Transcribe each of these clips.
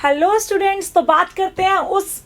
Hello students, तो बात करते हैं उस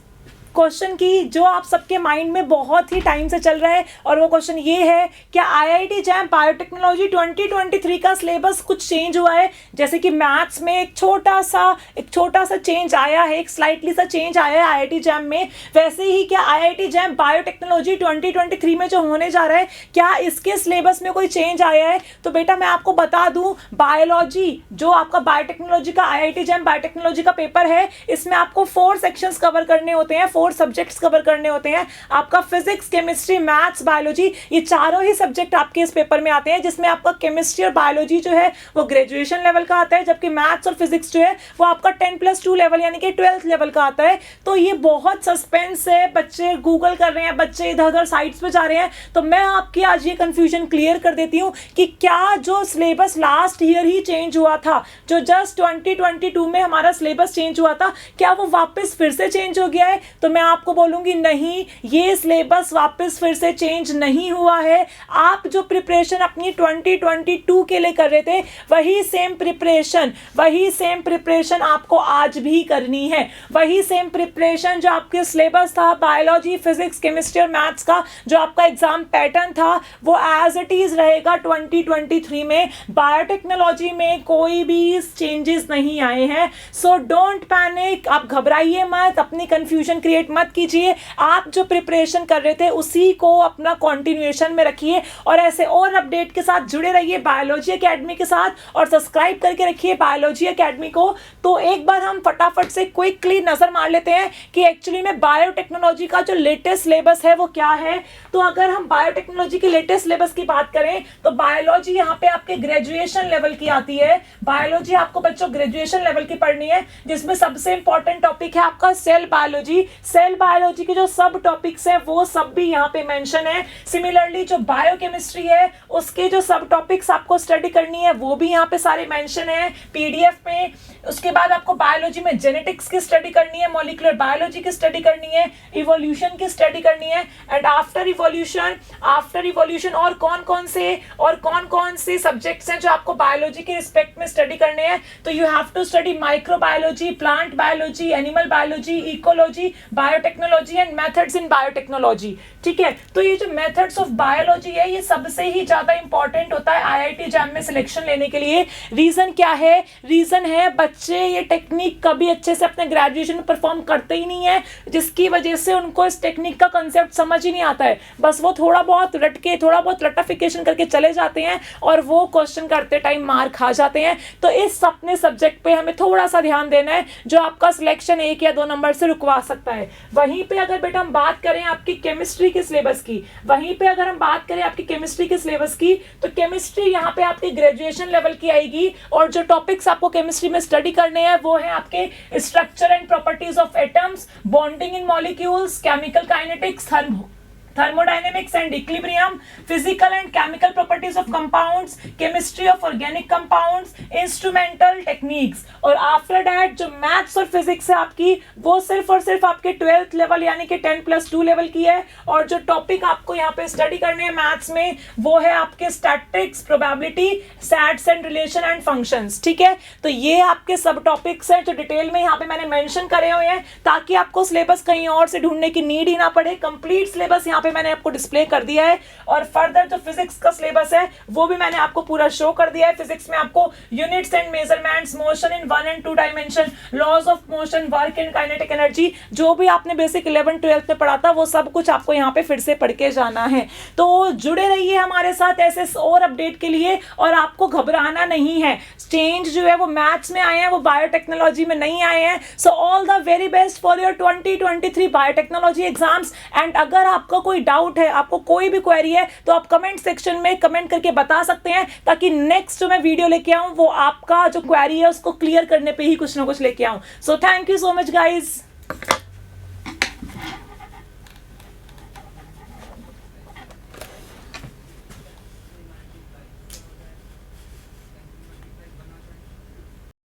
क्वेश्चन की जो आप सबके माइंड में बहुत ही टाइम से चल रहा है। और वो क्वेश्चन ये है, क्या आईआईटी जैम बायोटेक्नोलॉजी 2023 का सिलेबस कुछ चेंज हुआ है? जैसे कि मैथ्स में एक छोटा सा चेंज आया है, एक स्लाइटली सा चेंज आया है आईआईटी जैम में, वैसे ही क्या आईआईटी जैम बायोटेक्नोलॉजी 2023 में जो होने जा रहा है, क्या इसके सिलेबस में कोई चेंज आया है? तो बेटा मैं आपको बता दूं, बायोलॉजी जो आपका बायोटेक्नोलॉजी का आईआईटी जैम बायोटेक्नोलॉजी का पेपर है, इसमें आपको 4 सेक्शंस कवर करने होते हैं, 4 सब्जेक्ट्स कवर करने होते हैं। आपका फिजिक्स, केमिस्ट्री, मैथ्स, बायोलॉजी, ये चारों ही सब्जेक्ट आपके इस पेपर में आते हैं, जिसमें आपका केमिस्ट्री और बायोलॉजी जो है वो ग्रेजुएशन लेवल का आता है, जबकि मैथ्स और फिजिक्स जो है वो आपका 10+2 लेवल यानी कि 12th लेवल का आता है। तो ये बहुत सस्पेंस है, बच्चे गूगल कर रहे हैं, बच्चे इधर उधर साइट्स पे जा रहे हैं। तो मैं आपकी आज ये कंफ्यूजन क्लियर कर देती हूँ कि क्या जो सिलेबस लास्ट ईयर ही चेंज हुआ था, जो जस्ट 2022 में हमारा सिलेबस चेंज हुआ था, क्या वो वापस फिर से चेंज हो गया है? तो मैं आपको बोलूंगी नहीं, ये सिलेबस वापस फिर से चेंज नहीं हुआ है। आप जो प्रिपरेशन अपनी 2022 के लिए कर रहे थे, वही सेम प्रिपरेशन आपको आज भी करनी है। वही सेम प्रिपरेशन जो आपके सिलेबस था बायोलॉजी, फिजिक्स, केमिस्ट्री और मैथ्स का, जो आपका एग्जाम पैटर्न था, वो एज इट इज रहेगा 2023 में। बायोटेक्नोलॉजी में कोई भी चेंजेस नहीं आए हैं। सो डोंट पैनिक, आप घबराइए मत, अपनी कंफ्यूजन क्रिएट मत कीजिए। आप जो प्रिपरेशन कर रहे थे उसी को अपना कंटिन्यूएशन में रखिए और ऐसे और अपडेट के साथ जुड़े रहिए बायोलॉजी एकेडमी के साथ, और सब्सक्राइब करके रखिए बायोलॉजी एकेडमी को। तो एक बार हम फटाफट से क्विकली नजर मार लेते हैं कि एक्चुअली में बायोटेक्नोलॉजी का जो लेटेस्ट सिलेबस है वो क्या है। तो अगर हम बायोटेक्नोलॉजी के लेटेस्ट सिलेबस की बात करें तो बायोलॉजी यहाँ पे आपके ग्रेजुएशन लेवल की आती है। बायोलॉजी आपको बच्चों ग्रेजुएशन लेवल की पढ़नी है, जिसमें सबसे इंपॉर्टेंट टॉपिक है आपका सेल बायोलॉजी। सेल बायोलॉजी के जो सब टॉपिक्स हैं वो सब भी यहाँ पे मेंशन है। सिमिलरली जो बायोकेमिस्ट्री है उसके जो सब टॉपिक्स आपको स्टडी करनी है वो भी यहाँ पे सारे मेंशन है पीडीएफ में। उसके बाद आपको बायोलॉजी में जेनेटिक्स की स्टडी करनी है, मॉलिक्यूलर बायोलॉजी की स्टडी करनी है, इवोल्यूशन की स्टडी करनी है, एंड आफ्टर इवोल्यूशन और कौन कौन से सब्जेक्ट्स हैं जो आपको बायोलॉजी के रिस्पेक्ट में स्टडी करने हैं। तो you have to study microbiology, plant biology, animal biology, ecology, biotechnology and methods in biotechnology. ठीक है, तो ये जो मेथड्स ऑफ बायोलॉजी है ये सबसे ही ज्यादा इंपॉर्टेंट होता है आईआईटी जैम में सिलेक्शन लेने के लिए। रीजन क्या है? रीजन है बच्चे ये टेक्निक कभी अच्छे से अपने ग्रेजुएशन में परफॉर्म करते ही नहीं है, जिसकी वजह से उनको इस टेक्निक का कंसेप्ट समझ ही नहीं आता है। बस वो थोड़ा बहुत रट्टाफिकेशन करके चले जाते हैं और वो क्वेश्चन करते टाइम मार खा जाते हैं। तो इस अपने सब्जेक्ट पे हमें थोड़ा सा ध्यान देना है, जो आपका सिलेक्शन 1 या 2 नंबर से रुकवा सकता है। वहीं पे अगर बेटा हम बात करें आपकी केमिस्ट्री के सिलेबस की, तो केमिस्ट्री यहाँ पे आपके ग्रेजुएशन लेवल की आएगी, और जो टॉपिक्स आपको केमिस्ट्री में स्टडी करने हैं वो है आपके structure and properties of atoms, bonding in molecules, chemical kinetics, thermodynamics and equilibrium, physical and chemical properties of compounds, chemistry of organic compounds, instrumental techniques। और आफ्टर दैट जो मैथ्स और फिजिक्स है आपकी, वो सिर्फ और सिर्फ आपके 12th लेवल यानी कि 10+2 लेवल की है। और जो टॉपिक आपको यहाँ पे स्टडी करने हैं मैथ्स में वो है आपके statics, probability, sets and relation and functions. ठीक है, तो ये आपके सब टॉपिक्स हैं जो डिटेल में यहाँ पे मैंने मेंशन करे हुए हैं, ताकि आपको सिलेबस कहीं और से ढूंढने की नीड ही ना पड़े। कंप्लीट सिलेबस यहाँ मैंने आपको डिस्प्ले कर दिया है, और फर्दर जो फिजिक्स का सिलेबस है वो भी मैंने आपको पूरा शो कर दिया है। फिजिक्स में आपको units and measurements, motion in 1 and 2 dimension, laws of motion, work and kinetic energy, जो भी आपने बेसिक 11th 12th में पढ़ा था वो सब कुछ आपको यहाँ पे फिर से पढ़ के जाना है। तो जुड़े रहिए हमारे साथ ऐसे और अपडेट के लिए, और आपको घबराना नहीं है। चेंज जो है वो मैथ्स में आए हैं, वो बायोटेक्नोलॉजी में नहीं आए हैं। So all the very best for your 2023 biotechnology exams. And अगर आपका कोई डाउट है, आपको कोई भी क्वेरी है, तो आप कमेंट सेक्शन में कमेंट करके बता सकते हैं, ताकि नेक्स्ट जो मैं वीडियो लेके आऊं वो आपका जो क्वेरी है उसको क्लियर करने पे ही कुछ ना कुछ लेके आऊं। So thank you so much guys.